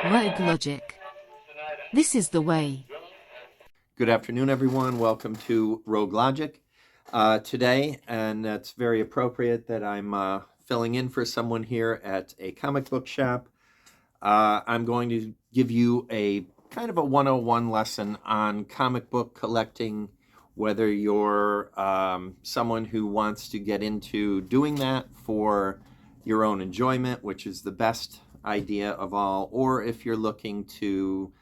Rogue Logic. This is the way. Good afternoon, everyone. Welcome to Rogue Logic today, and that's very appropriate that I'm filling in for someone here at a comic book shop. I'm going to give you a kind of a 101 lesson on comic book collecting, whether you're someone who wants to get into doing that for your own enjoyment, which is the best idea of all, or if you're looking to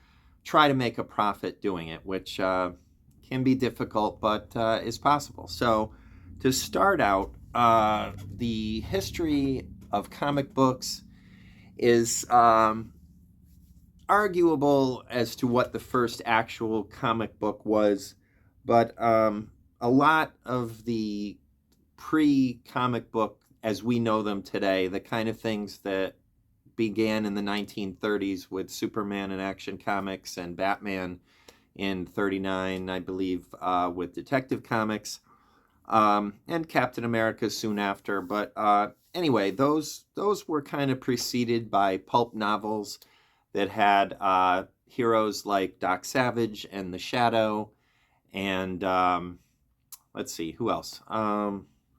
try to make a profit doing it, which can be difficult, but is possible. So to start out, the history of comic books is arguable as to what the first actual comic book was, but a lot of the pre-comic book as we know them today, the kind of things that began in the 1930s with Superman and Action Comics and Batman in 39, I believe, with Detective Comics, and Captain America soon after. But anyway, those were kind of preceded by pulp novels that had heroes like Doc Savage and the Shadow, and let's see, who else?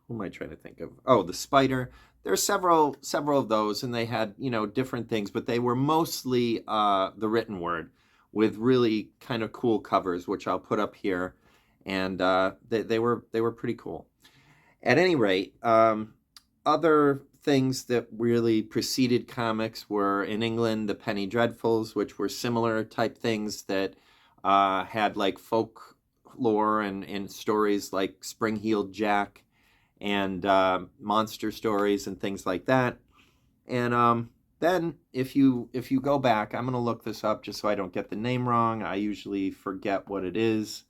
Who am I trying to think of? Oh, the Spider. There's several of those, and they had different things, but they were mostly the written word with really kind of cool covers, which I'll put up here, and they were pretty cool. At any rate, other things that really preceded comics were in England the Penny Dreadfuls, which were similar type things that had like folklore and stories like Spring-Heeled Jack and monster stories and things like that. And then if you go back, I'm going to look this up just so I don't get the name wrong. I usually forget what it is.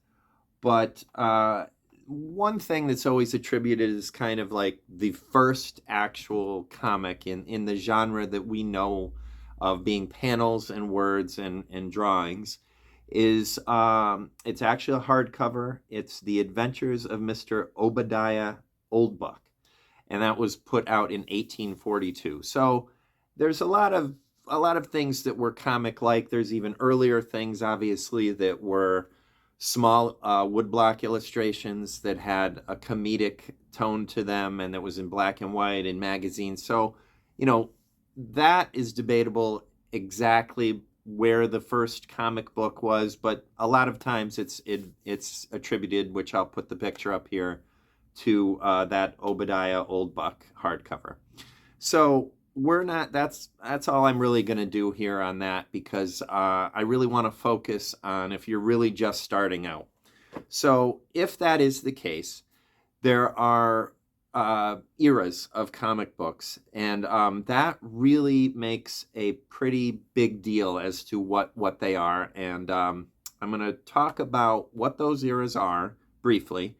But one thing that's always attributed is kind of like the first actual comic in the genre that we know of being panels and words and drawings is it's actually a hardcover. It's The Adventures of Mr. Obadiah Oldbuck, and that was put out in 1842. So there's a lot of things that were comic like. There's even earlier things, obviously, that were small woodblock illustrations that had a comedic tone to them, and that was in black and white in magazines. So, that is debatable exactly where the first comic book was, but a lot of times it's attributed, which I'll put the picture up here, to that Obadiah Oldbuck hardcover. So that's all I'm really going to do here on that, because I really want to focus on if you're really just starting out. So if that is the case, there are eras of comic books, and that really makes a pretty big deal as to what they are. And I'm going to talk about what those eras are briefly,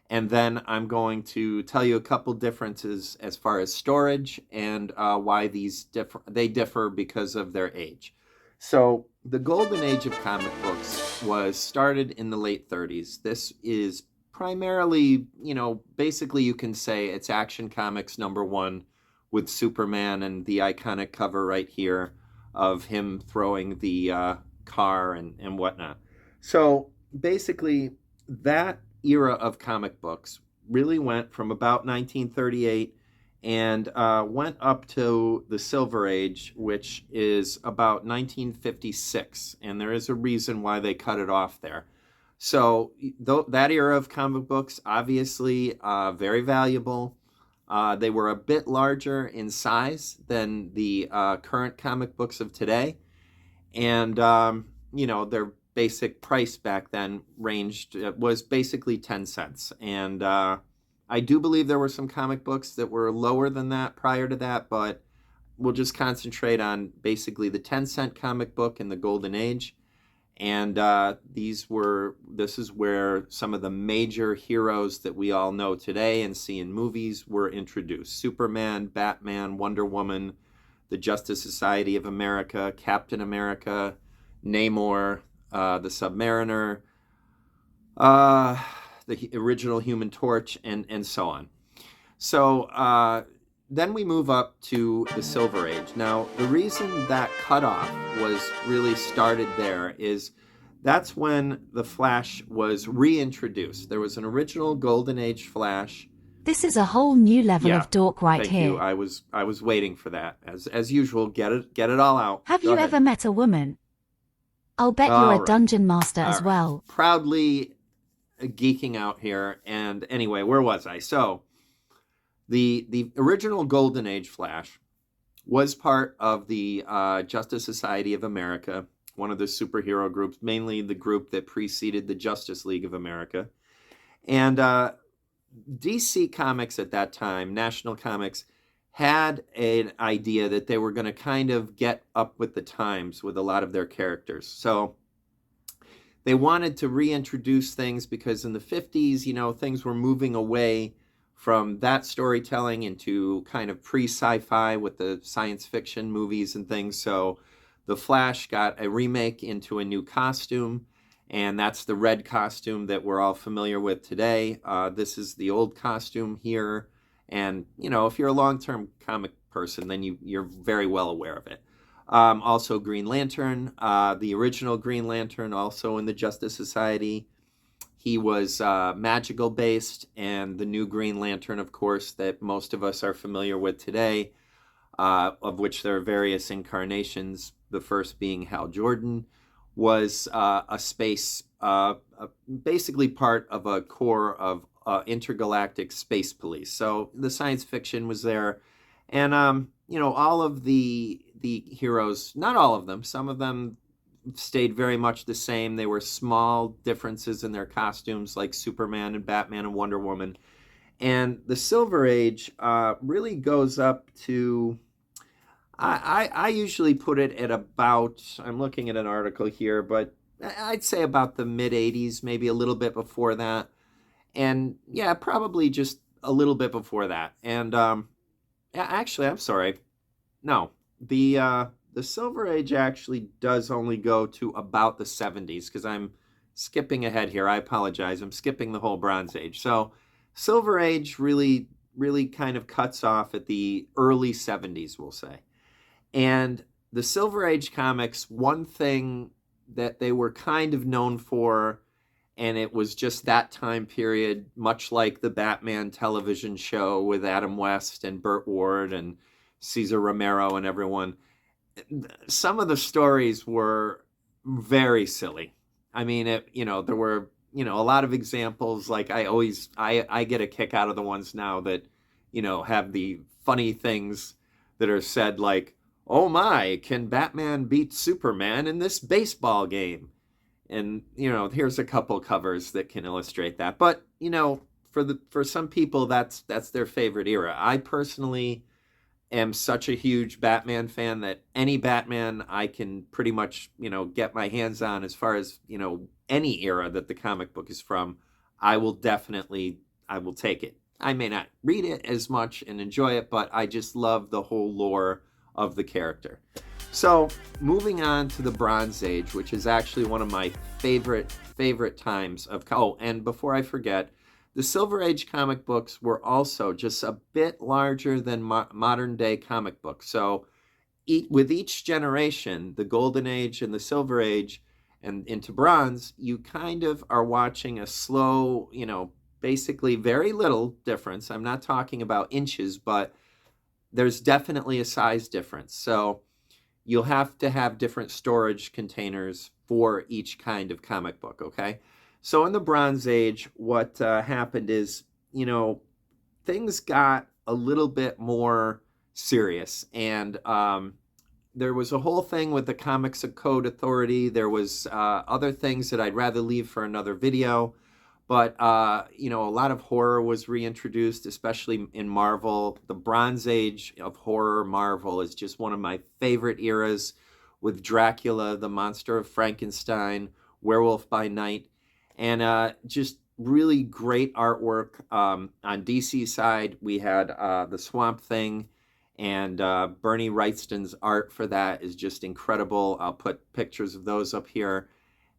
and then I'm going to tell you a couple differences as far as storage and why these differ because of their age. So the golden age of comic books was started in the late 30s. This is primarily, basically you can say it's Action Comics #1 with Superman and the iconic cover right here of him throwing the car and whatnot. So basically that era of comic books really went from about 1938 and went up to the Silver Age, which is about 1956. And there is a reason why they cut it off there. So that era of comic books, obviously very valuable. They were a bit larger in size than the current comic books of today. And, their basic price back then was basically 10 cents. And I do believe there were some comic books that were lower than that prior to that, but we'll just concentrate on basically the 10-cent comic book in the golden age. And this is where some of the major heroes that we all know today and see in movies were introduced. Superman, Batman, Wonder Woman, the Justice Society of America, Captain America, Namor, the Submariner, the original Human Torch, and so on. So then we move up to the Silver Age. Now, the reason that cutoff was really started there is that's when the Flash was reintroduced. There was an original Golden Age Flash. This is a whole new level Yeah, of dork right thank here. you. I was waiting for that. As usual, get it all out. Have Go you ahead. ever met a woman? I'll bet you're All a right. dungeon master All as right. well. Proudly geeking out here. And anyway, where was I? So the original Golden Age Flash was part of the Justice Society of America, one of the superhero groups, mainly the group that preceded the Justice League of America. And DC Comics at that time, National Comics, had an idea that they were going to kind of get up with the times with a lot of their characters. So they wanted to reintroduce things because in the 50s, things were moving away from that storytelling into kind of pre-sci-fi with the science fiction movies and things. So the Flash got a remake into a new costume, and that's the red costume that we're all familiar with today. This is the old costume here. And, if you're a long-term comic person, then you're very well aware of it. Also Green Lantern, the original Green Lantern, also in the Justice Society. He was magical based, and the new Green Lantern, of course, that most of us are familiar with today, of which there are various incarnations, the first being Hal Jordan, was a space, basically part of a corps of intergalactic space police. So the science fiction was there. And, all of the heroes, not all of them, some of them stayed very much the same. They were small differences in their costumes, like Superman and Batman and Wonder Woman. And the Silver Age really goes up to, I usually put it at about, I'm looking at an article here, but I'd say about the mid-'80s, maybe a little bit before that. And yeah, probably just a little bit before that. And actually, I'm sorry. No, the Silver Age actually does only go to about the 70s, because I'm skipping ahead here. I apologize. I'm skipping the whole Bronze Age. So Silver Age really, really kind of cuts off at the early 70s, we'll say. And the Silver Age comics, one thing that they were kind of known for, and it was just that time period, much like the Batman television show with Adam West and Burt Ward and Cesar Romero and everyone, some of the stories were very silly. I mean, there were, a lot of examples. Like I get a kick out of the ones now that, have the funny things that are said, like, oh my, can Batman beat Superman in this baseball game? And, here's a couple covers that can illustrate that. But, for some people, that's their favorite era. I personally am such a huge Batman fan that any Batman I can pretty much, get my hands on, as far as, any era that the comic book is from, I will take it. I may not read it as much and enjoy it, but I just love the whole lore of the character. So moving on to the Bronze Age, which is actually one of my favorite times of, and before I forget, the Silver Age comic books were also just a bit larger than modern day comic books. So with each generation, the Golden Age and the Silver Age and into Bronze, you kind of are watching a slow, basically very little difference. I'm not talking about inches, but there's definitely a size difference. So you'll have to have different storage containers for each kind of comic book, okay? So in the Bronze Age, what happened is, things got a little bit more serious. And there was a whole thing with the Comics Code Authority. There was other things that I'd rather leave for another video. But, a lot of horror was reintroduced, especially in Marvel. The Bronze Age of horror Marvel is just one of my favorite eras, with Dracula, the Monster of Frankenstein, Werewolf by Night, and just really great artwork. On DC side, we had the Swamp Thing, and Bernie Wrightston's art for that is just incredible. I'll put pictures of those up here.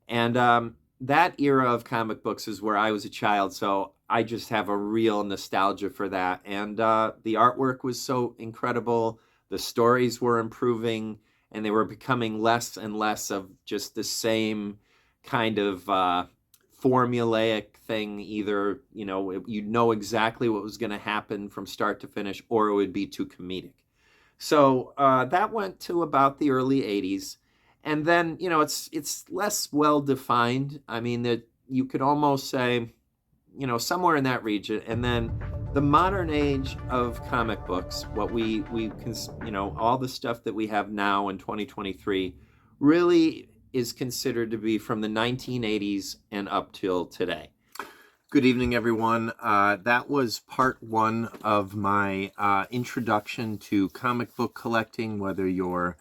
And that era of comic books is where I was a child, so I just have a real nostalgia for that. And the artwork was so incredible. The stories were improving, and they were becoming less and less of just the same kind of formulaic thing. Either, you'd know exactly what was going to happen from start to finish, or it would be too comedic. So that went to about the early 80s. And then, it's less well defined. I mean, that you could almost say, somewhere in that region. And then the modern age of comic books, what we can, all the stuff that we have now in 2023 really is considered to be from the 1980s and up till today. Good evening, everyone. That was part one of my introduction to comic book collecting, whether you're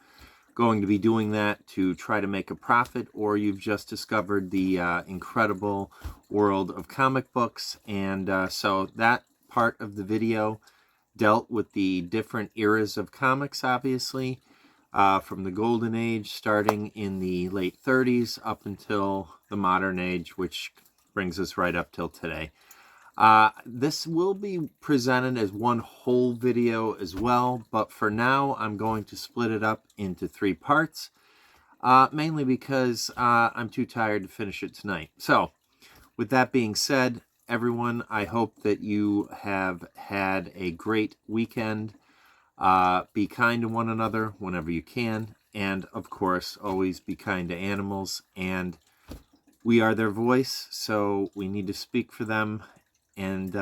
going to be doing that to try to make a profit, or you've just discovered the incredible world of comic books. And so that part of the video dealt with the different eras of comics, obviously, from the golden age starting in the late 30s up until the modern age, which brings us right up till today. This will be presented as one whole video as well, but for now I'm going to split it up into 3 parts, mainly because I'm too tired to finish it tonight. So, with that being said, everyone, I hope that you have had a great weekend. Be kind to one another whenever you can, and of course, always be kind to animals. And we are their voice, so we need to speak for them. And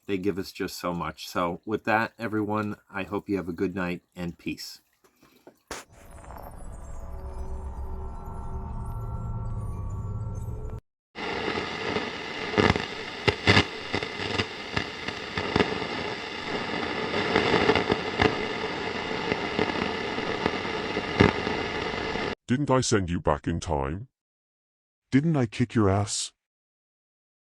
they give us just so much. So with that, everyone, I hope you have a good night and peace. Didn't I send you back in time? Didn't I kick your ass?